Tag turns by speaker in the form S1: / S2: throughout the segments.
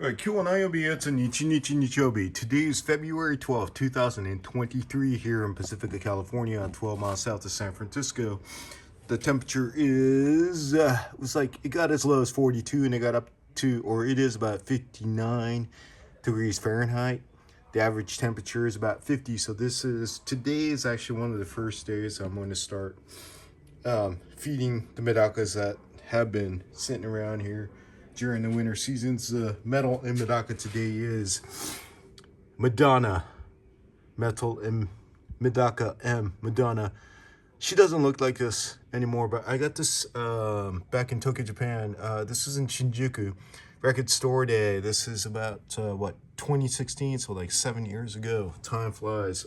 S1: Alright,今日は何曜日やつ日曜日. Today is February 12th, 2023 here in Pacifica, California, 12 miles south of San Francisco. The temperature is, it got as low as 42 and it got up to, or it is about 59 degrees Fahrenheit. The average temperature is about 50. So today is actually one of the first days I'm going to start feeding the medakas that have been sitting around here during the winter seasons. The metal in Medaka today is Madonna metal and Madonna. She doesn't look like this anymore, but I got this back in Tokyo, Japan. This is in Shinjuku Record Store Day. This is about 2016, so like 7 years ago. Time flies.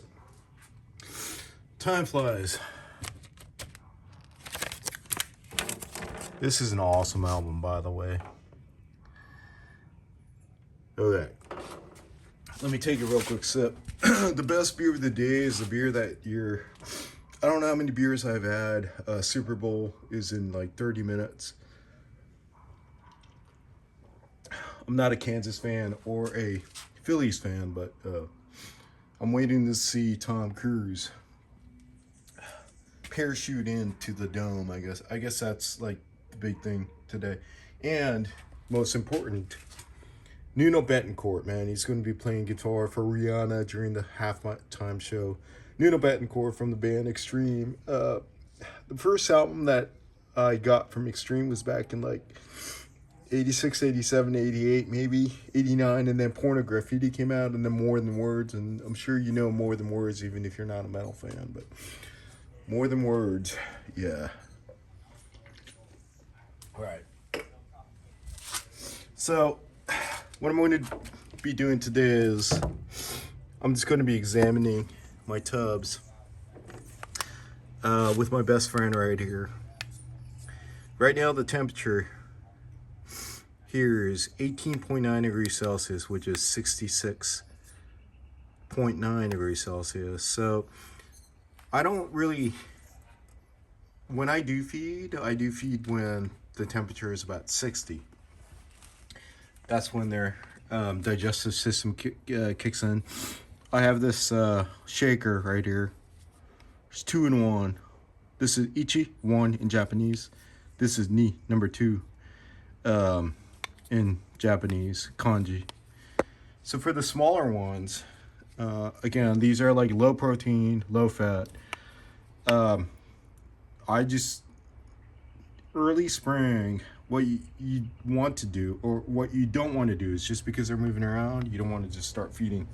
S1: This is an awesome album, by the way. Okay, let me take a real quick sip. The best beer of the day is the beer that I don't know how many beers I've had. Super Bowl is in like 30 minutes. I'm not a Kansas fan or a Phillies fan, but I'm waiting to see Tom Cruise parachute into the dome, I guess. I guess that's like the big thing today. And most important, Nuno Betancourt, man. He's going to be playing guitar for Rihanna during the halftime show. Nuno Betancourt from the band Extreme. The first album that I got from Extreme was back in like 86, 87, 88, maybe 89. And then Pornography came out, and then More Than Words. And I'm sure you know More Than Words, even if you're not a metal fan. But More Than Words, yeah. All right. So what I'm going to be doing today is I'm just going to be examining my tubs with my best friend right here. Right now the temperature here is 18.9 degrees Celsius, which is 66.9 degrees Celsius. So I don't really, when I do feed when the temperature is about 60. That's when their digestive system kicks in. I have this shaker right here. It's 2 in 1. This is Ichi, 1 in Japanese. This is Ni, number 2 in Japanese, kanji. So for the smaller ones, again, these are like low protein, low fat. Early spring, what you want to do, or what you don't want to do, is just because they're moving around, you don't want to just start feeding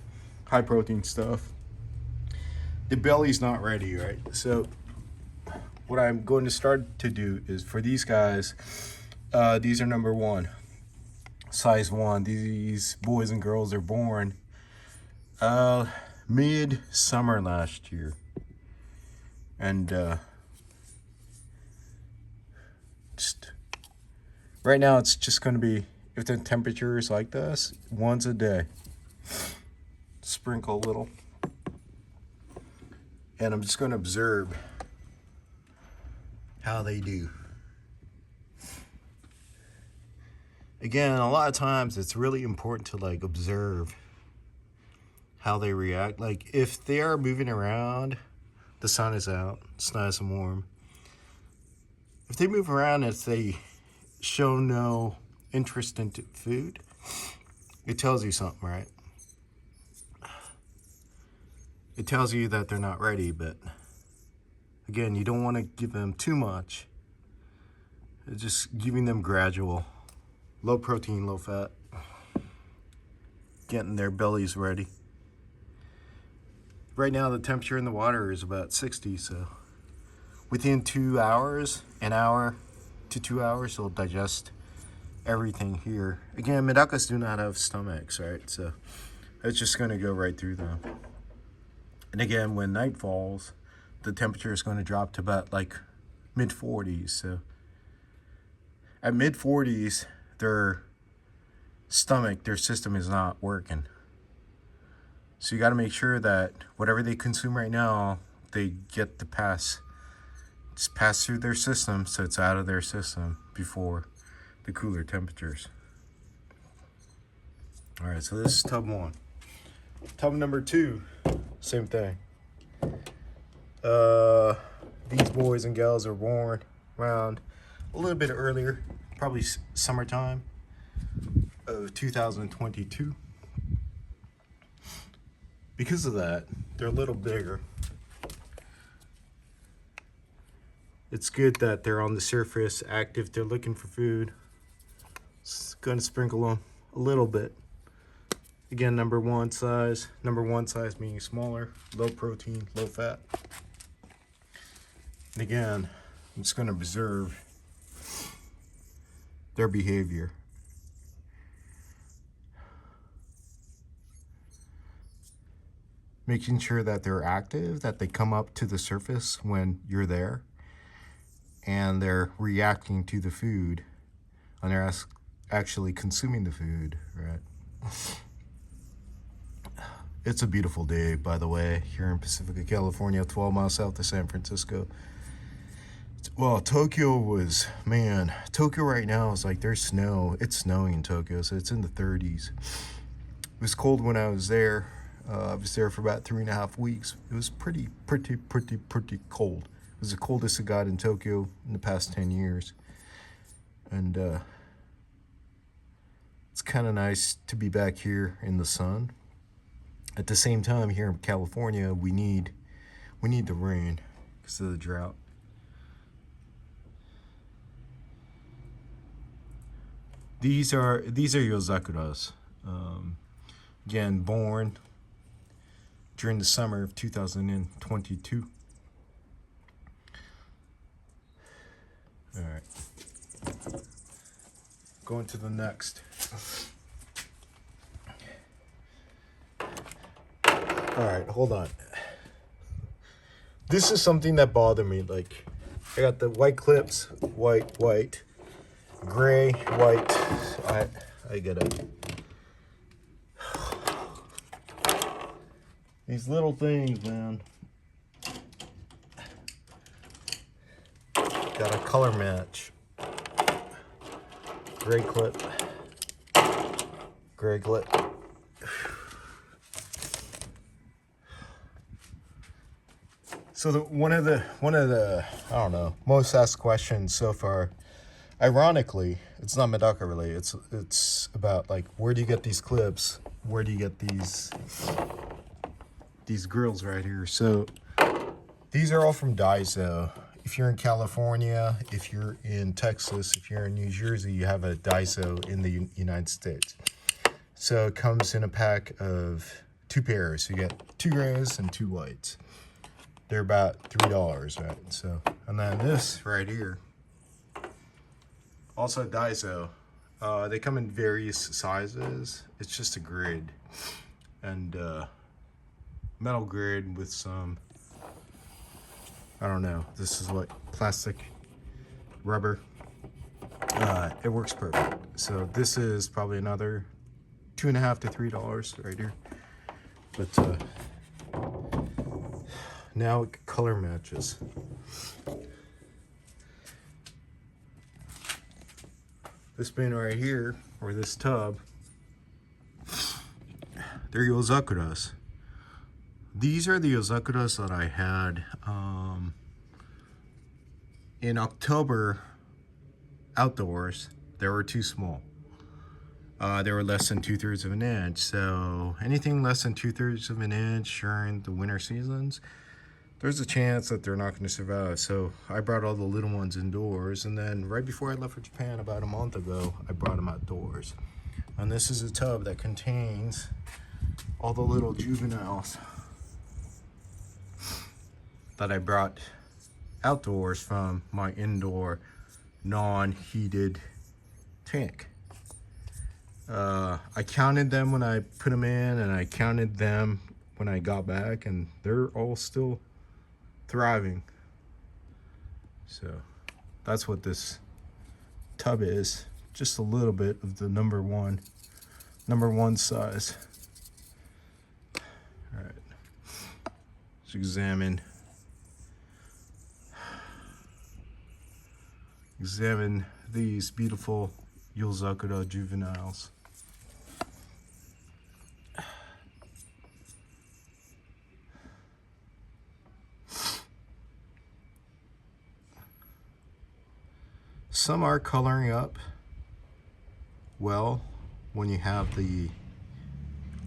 S1: high protein stuff. The belly's not ready, right? So what I'm going to start to do is, for these guys, these are number 1, size 1. These boys and girls are born mid-summer last year. And right now it's just going to be, if the temperature is like this, once a day. Sprinkle a little. And I'm just going to observe how they do. Again, a lot of times it's really important to like observe how they react. Like if they are moving around, the sun is out, it's nice and warm. If they move around, if they show no interest in food, it tells you something, right? It tells you that they're not ready, but again, you don't want to give them too much. It's just giving them gradual, low protein, low fat, getting their bellies ready. Right now, the temperature in the water is about 60, so within 2 hours, an hour to 2 hours, they'll digest everything here. Again, medakas do not have stomachs, right? So it's just going to go right through them. And again, when night falls, the temperature is going to drop to about like mid-40s. So at mid-40s, their system is not working. So you got to make sure that whatever they consume right now, they get to pass through their system, so it's out of their system before the cooler temperatures. All right, so this is tub 1. Tub number 2, same thing. These boys and gals are born around a little bit earlier, probably summertime of 2022. Because of that, they're a little bigger. It's good that they're on the surface, active, they're looking for food. It's gonna sprinkle them a little bit. Again, number one size meaning smaller, low protein, low fat. And again, I'm just gonna observe their behavior. Making sure that they're active, that they come up to the surface when you're there, and they're reacting to the food, and they're actually consuming the food, right? It's a beautiful day, by the way, here in Pacifica, California, 12 miles south of San Francisco. Well, Tokyo right now is like there's snow. It's snowing in Tokyo, so it's in the 30s. It was cold when I was there. I was there for about 3.5 weeks. It was pretty cold. It was the coldest it got in Tokyo in the past 10 years. And it's kind of nice to be back here in the sun. At the same time, here in California, we need the rain because of the drought. These are Yozakuras. Again, born during the summer of 2022. All right. Going to the next. All right, hold on. This is something that bothered me. Like, I got the white clips, white, gray, white. I gotta. These little things, man. Got a color match. Gray clip. Gray clip. So one of the I don't know, most asked questions so far, ironically, it's not Medaka related. It's about like, where do you get these clips? Where do you get these grills right here? So these are all from Daiso. If you're in California, if you're in Texas, if you're in New Jersey, you have a Daiso in the United States. So it comes in a pack of 2 pairs. You get 2 grays and 2 whites. They're about $3, right? So, and then this right here, also Daiso. They come in various sizes. It's just a grid, and metal grid with some, I don't know. This is what, plastic, rubber. It works perfect. So this is probably another $2.50 to $3 right here. But now it color matches. This bin right here, or this tub, they're Yozakuras. These are the Yozakuras that I had in October outdoors. They were too small. They were less than 2/3 of an inch. So anything less than 2/3 of an inch during the winter seasons, there's a chance that they're not going to survive. So I brought all the little ones indoors, and then right before I left for Japan about a month ago, I brought them outdoors. And this is a tub that contains all the little juveniles that I brought outdoors from my indoor non-heated tank. I counted them when I put them in, and I counted them when I got back, and they're all still thriving. So that's what this tub is. Just a little bit of the number one size. All right, let's examine these beautiful Yozakura juveniles. some are coloring up well when you have the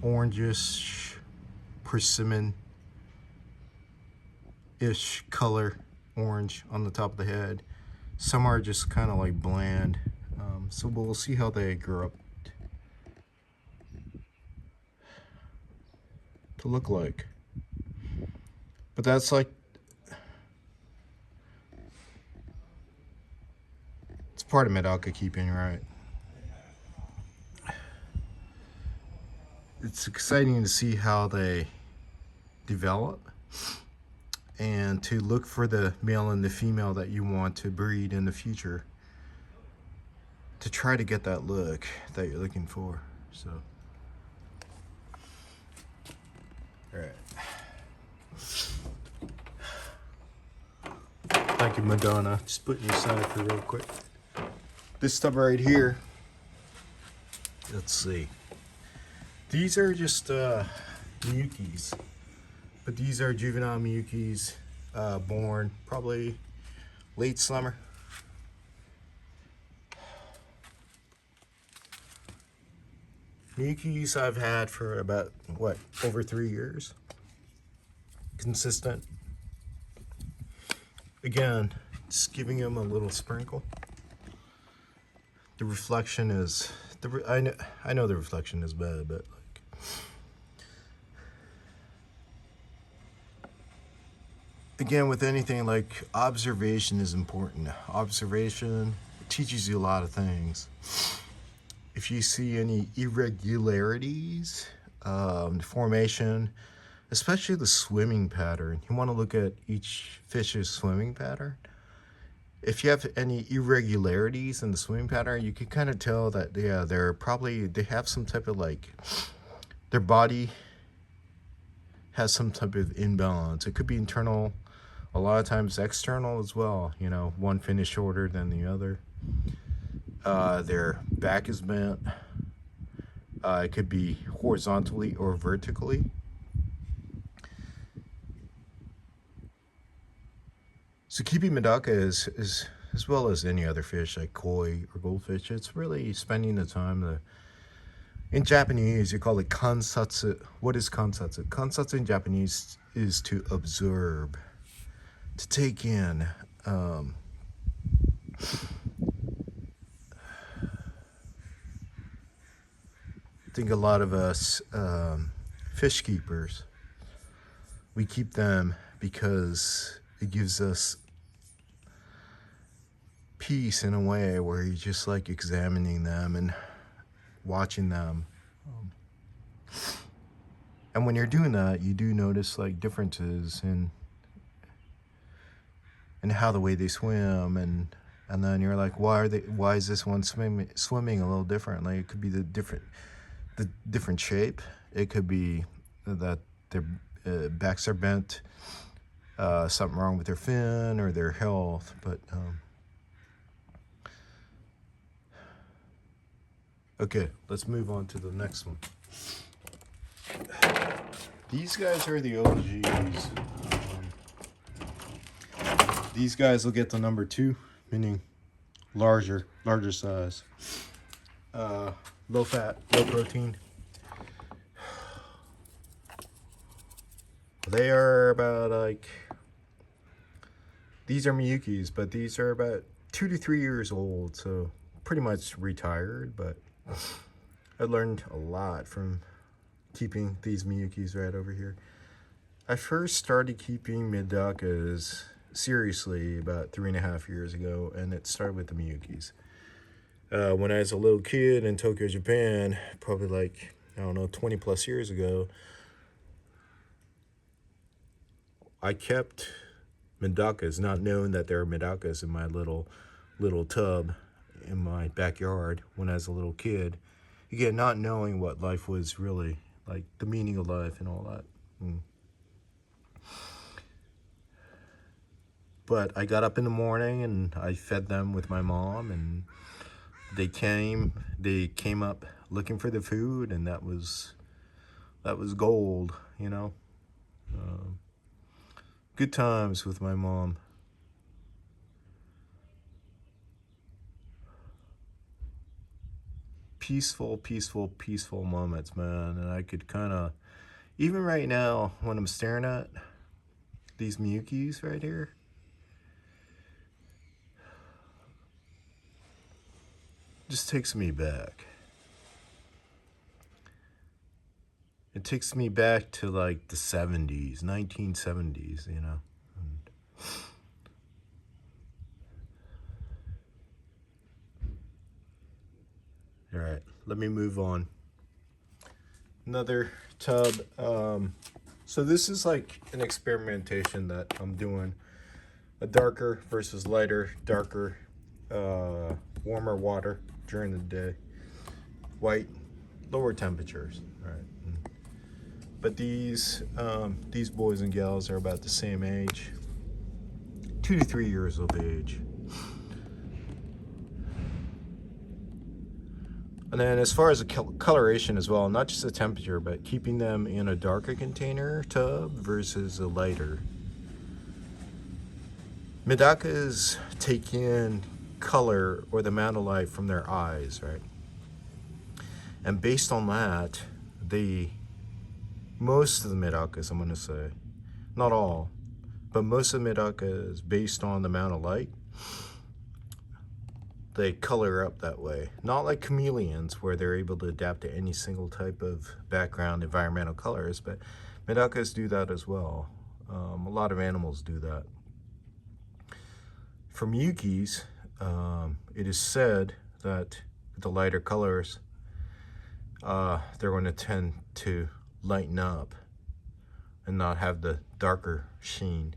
S1: orangish persimmon-ish color orange on the top of the head. Some are just kind of like bland. So we'll see how they grow up to look like. But that's like, it's part of Medaka keeping, right? It's exciting to see how they develop and to look for the male and the female that you want to breed in the future to try to get that look that you're looking for. So, all right. Thank you, Madonna. Just putting you aside for real quick. This stuff right here, let's see. These are just Miyukis, but these are juvenile Miyukis, born probably late summer. Miyukis I've had for about, what, over 3 years. Consistent. Again, just giving them a little sprinkle. The reflection is, I know the reflection is bad, but like, again, with anything, like, observation is important. Observation teaches you a lot of things. If you see any irregularities, the formation, especially the swimming pattern, you want to look at each fish's swimming pattern. If you have any irregularities in the swimming pattern, you can kind of tell that, yeah, they have some type of, like, their body has some type of imbalance. It could be internal, a lot of times external as well. You know, one fin is shorter than the other. Their back is bent. It could be horizontally or vertically. So keeping Medaka is as well as any other fish like koi or goldfish, it's really spending the time in Japanese, you call it kansatsu. What is kansatsu? Kansatsu in Japanese is to observe, to take in. I think a lot of us fish keepers, we keep them because it gives us peace in a way where you just like examining them and watching them. And when you're doing that, you do notice like differences in how the way they swim, and then you're like, why is this one swimming a little differently? It could be the different shape. It could be that their backs are bent, something wrong with their fin or their health. But okay, let's move on to the next one. These guys are the OGs. These guys will get the number 2, meaning larger size. Low fat, low protein. They are about like, these are Miyukis, but these are about 2 to 3 years old, so pretty much retired. But I learned a lot from keeping these Miyukis right over here. I first started keeping Medakas seriously about 3.5 years ago, and it started with the Miyukis. When I was a little kid in Tokyo, Japan, probably like, I don't know, 20 plus years ago, I kept Medakas, not knowing that there are Medakas in my little tub in my backyard when I was a little kid. Again, not knowing what life was really, like the meaning of life and all that. But I got up in the morning and I fed them with my mom, and they came up looking for the food, and that was gold, you know. Good times with my mom. peaceful moments, man. And I could kind of, even right now when I'm staring at these Miyukis right here, just takes me back. It takes me back to like the 70s, 1970s, you know. All right, let me move on. Another tub. So this is like an experimentation that I'm doing. A darker versus lighter, darker, warmer water during the day. White, lower temperatures. All right. But these boys and gals are about the same age, 2 to 3 years of age. And then as far as the coloration as well, not just the temperature, but keeping them in a darker container tub versus a lighter. Medakas take in color or the amount of light from their eyes, right? And based on that, most of the Medakas, I'm going to say, not all, but most of the Medakas, based on the amount of light, they color up that way. Not like chameleons where they're able to adapt to any single type of background environmental colors, but Medakas do that as well. A lot of animals do that. For Miyukis, it is said that the lighter colors, they're going to tend to lighten up and not have the darker sheen.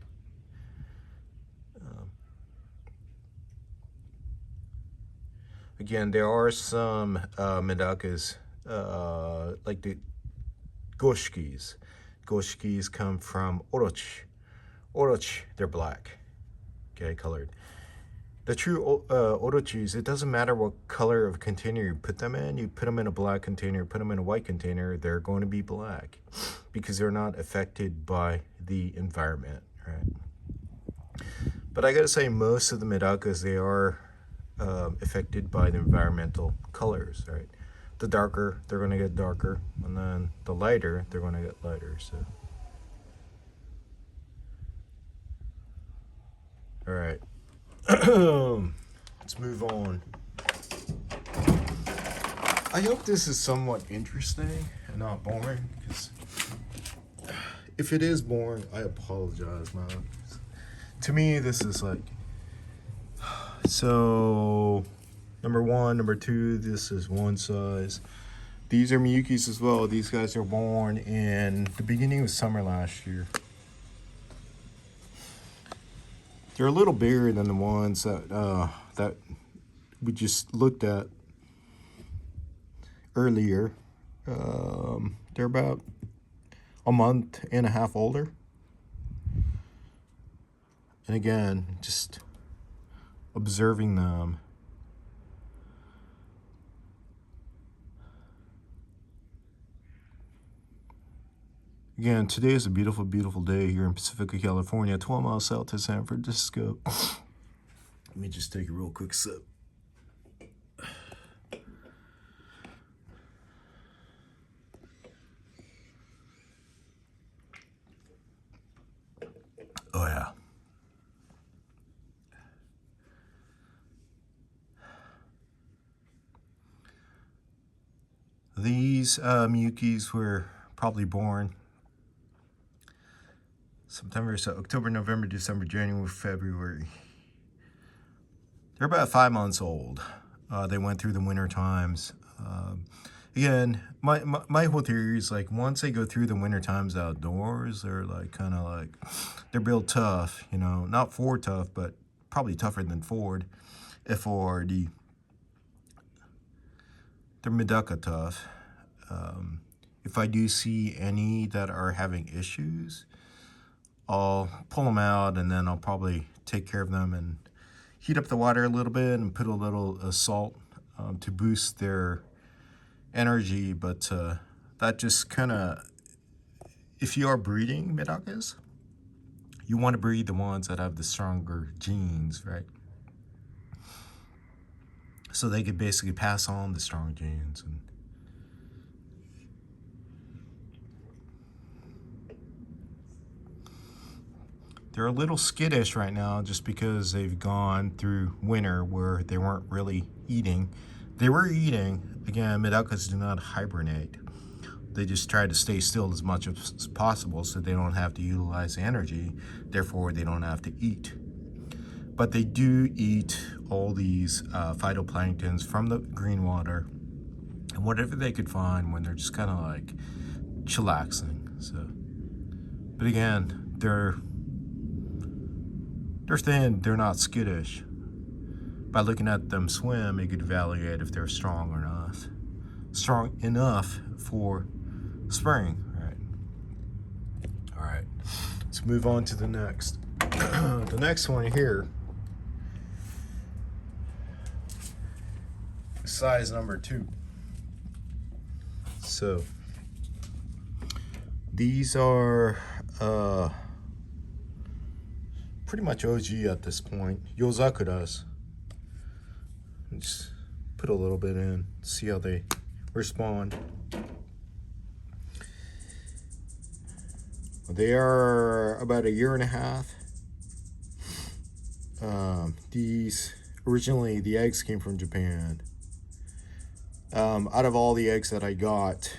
S1: Again, there are some Medakas, like the Goshkis. Goshkis come from Orochi. Orochi, they're black, okay, colored. The true Orochis, it doesn't matter what color of container you put them in. You put them in a black container, put them in a white container, they're going to be black because they're not affected by the environment, right? But I gotta say, most of the Medakas, they are affected by the environmental colors, right? The darker, they're going to get darker, and then the lighter, they're going to get lighter. So, all right, let's move on. I hope this is somewhat interesting and not boring, because if it is boring, I apologize, man. To me, this is like, so number one, number two, this is one size. These are Miyukis as well. These guys are born in the beginning of summer last year. They're a little bigger than the ones that we just looked at earlier. They're about a month and a half older. And again, just observing them. Again, today is a beautiful day here in Pacifica, California, 12 miles south of San Francisco. Let me just take a real quick sip. Oh yeah. These Miyukis were probably born September, so October, November, December, January, February. They're about 5 months old. They went through the winter times. Again, my whole theory is like once they go through the winter times outdoors, they're like kind of like, they're built tough, you know, not Ford tough, but probably tougher than Ford, F-O-R-D. They're Medaka tough. If I do see any that are having issues, I'll pull them out and then I'll probably take care of them and heat up the water a little bit and put a little salt to boost their energy. But that just kind of, if you are breeding Medakas, you want to breed the ones that have the stronger genes, right? so they could basically pass on the strong genes. And they're a little skittish right now just because they've gone through winter where they weren't really eating. They were eating. Again, medakas do not hibernate. They just try to stay still as much as possible so they don't have to utilize energy. Therefore, they don't have to eat. But they do eat all these phytoplanktons from the green water and whatever they could find when they're just kind of like chillaxing. So, but again, they're thin. They're not skittish. By looking at them swim, you could evaluate if they're strong or not. Strong enough for spring. All right. Let's move on to the next. The next one here, size number 2. So these are pretty much OG at this point. Yozakuras. Just put a little bit in, see how they respond. They are about a year and a half. These originally, the eggs came from Japan. Out of all the eggs that I got,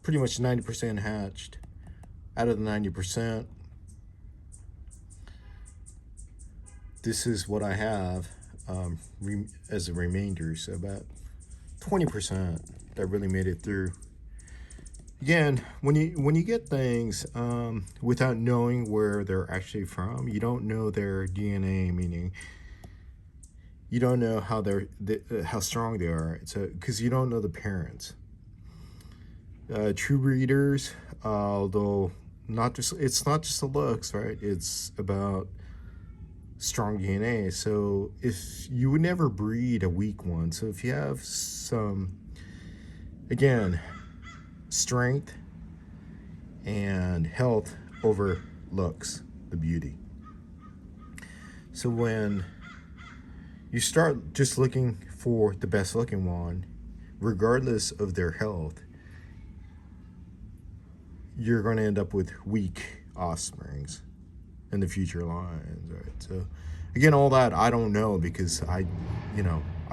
S1: pretty much 90% hatched. Out of the 90%, this is what I have as a remainder. So about 20% that really made it through. Again, when you get things without knowing where they're actually from, you don't know their DNA, meaning you don't know how strong they are. So because you don't know the parents. True breeders, although it's not just the looks, right? It's about strong DNA. So if you would never breed a weak one, so if you have some, again, strength and health over looks, the beauty. So when you start just looking for the best looking one, regardless of their health, you're going to end up with weak offsprings in the future lines, right? So again, all that I don't know because I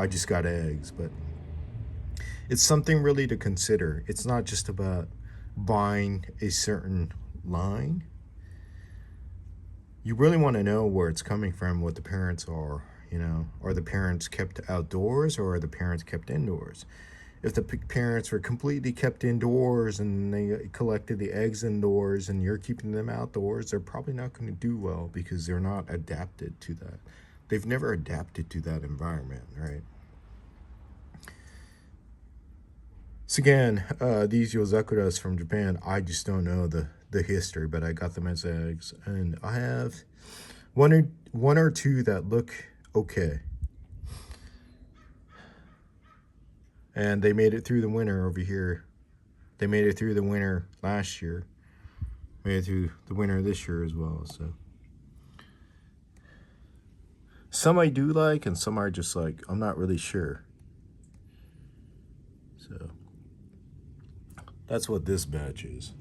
S1: just got eggs, but it's something really to consider. It's not just about buying a certain line. You really want to know where it's coming from, what the parents are, are the parents kept outdoors or are the parents kept indoors? If the parents were completely kept indoors and they collected the eggs indoors and you're keeping them outdoors, they're probably not going to do well because they're not adapted to that. They've never adapted to that environment, right? So again, these Yozakuras from Japan, I just don't know the history, but I got them as eggs. And I have one or two that look okay. And they made it through the winter over here. They made it through the winter last year. Made it through the winter this year as well. So some I do like and some are just like, I'm not really sure. So that's what this batch is.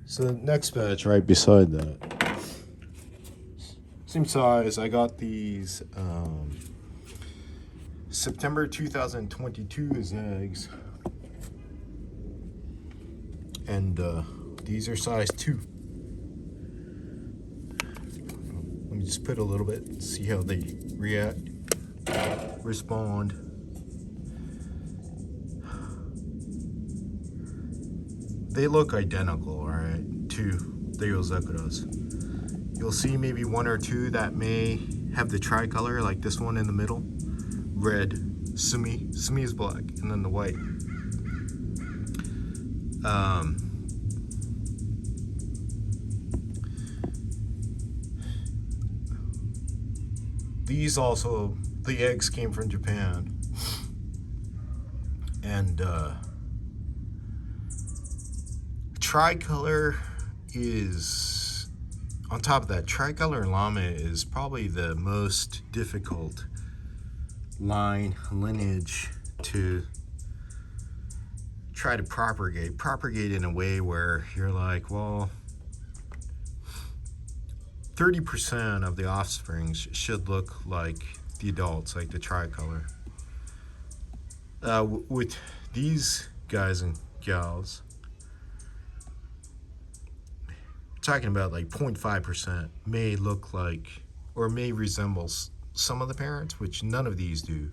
S1: So the next batch right beside that. Same size. I got these September 2022 as eggs. And these are size 2. Let me just put a little bit, see how they respond. They look identical, all right, to the Yozakuras. You'll see maybe one or two that may have the tricolor, like this one in the middle. Red, sumi is black, and then the white. These also, the eggs came from Japan, and tricolor is on top of that, tricolor llama is probably the most difficult lineage to try to propagate in a way where you're like, well, 30% of the offsprings should look like the adults, like the tricolor. With these guys and gals, talking about like 0.5% may look like or may resemble some of the parents, which none of these do.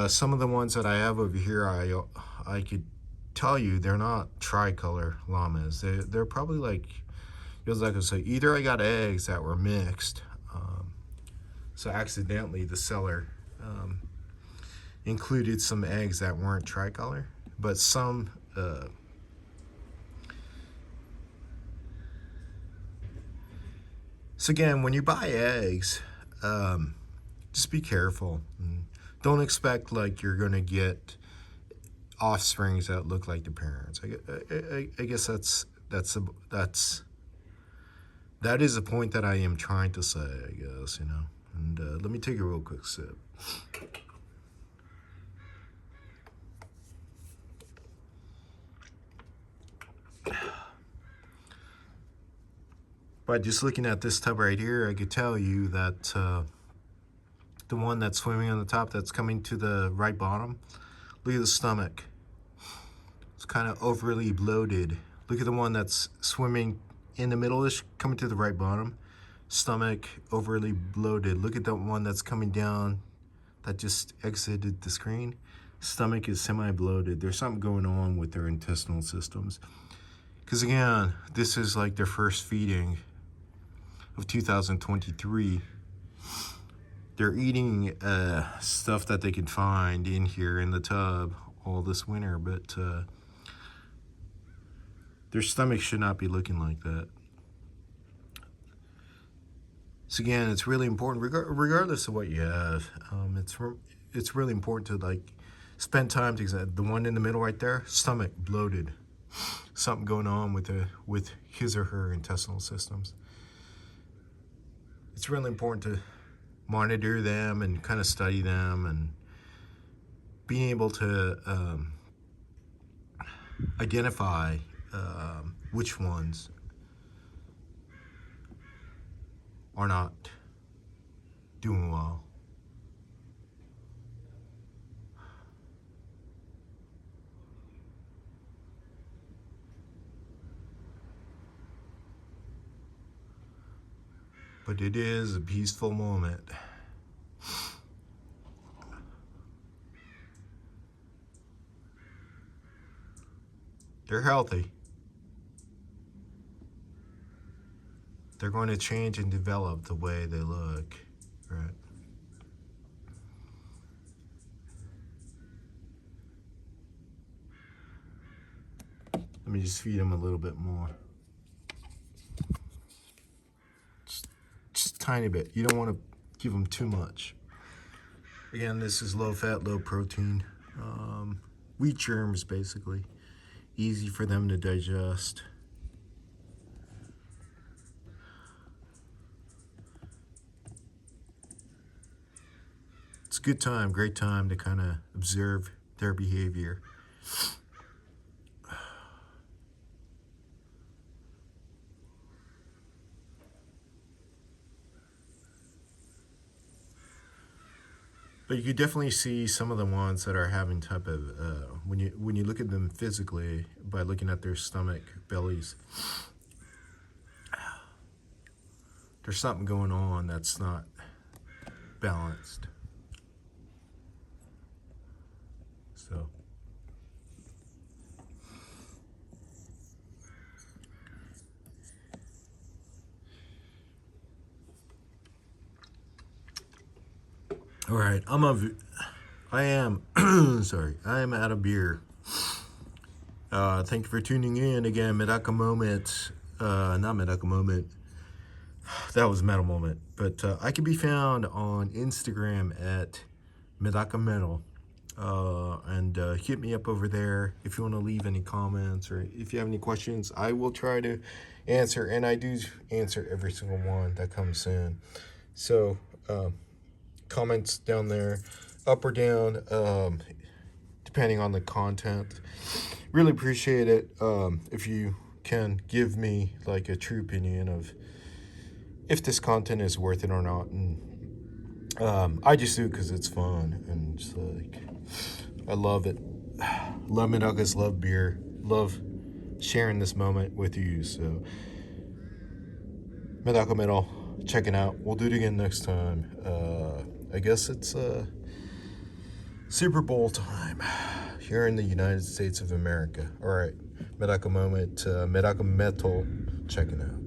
S1: Some of the ones that I have over here, I could tell you they're not tricolor llamas. They're probably like I say, either I got eggs that were mixed, so accidentally the seller included some eggs that weren't tricolor, but some so again, when you buy eggs, just be careful. Don't expect like you're gonna get offsprings that look like the parents. I guess that is a point that I am trying to say, I guess, you know. And let me take a real quick sip. But just looking at this tub right here, I could tell you that the one that's swimming on the top that's coming to the right bottom, look at the stomach. It's kind of overly bloated. Look at the one that's swimming in the middle-ish, coming to the right bottom. Stomach overly bloated. Look at the one that's coming down that just exited the screen. Stomach is semi-bloated. There's something going on with their intestinal systems. Because again, this is like their first feeding of 2023. They're eating stuff that they can find in here in the tub all this winter, but their stomach should not be looking like that. So again, it's really important, regardless of what you have, it's really important to like spend time to the one in the middle right there, stomach bloated, something going on with his or her intestinal systems. It's really important to monitor them and kind of study them and being able to identify which ones are not doing well. But it is a peaceful moment. They're healthy. They're going to change and develop the way they look, right? Let me just feed them a little bit more. Just a tiny bit. You don't want to give them too much. Again, this is low fat, low protein. Wheat germs, basically. Easy for them to digest. It's a good time, great time to kind of observe their behavior. But you could definitely see some of the ones that are having type of when you look at them physically by looking at their stomach bellies, there's something going on that's not balanced. So all right, I am sorry, I am out of beer. Thank you for tuning in again. Medaka Moment, not Medaka Moment. That was Metal Moment. But I can be found on Instagram at MEDAKAMetal. And and hit me up over there if you want to leave any comments or if you have any questions. I will try to answer, and I do answer every single one that comes in. So comments down there, up or down, depending on the content. Really appreciate it if you can give me like a true opinion of if this content is worth it or not. And I just do it because it's fun, and just like I love it. Love Medakas, love beer, love sharing this moment with you. So MedakaMetal, checking out. We'll do it again next time. I guess it's Super Bowl time here in the United States of America. All right, Medaka moment, MedakaMetal, checking out.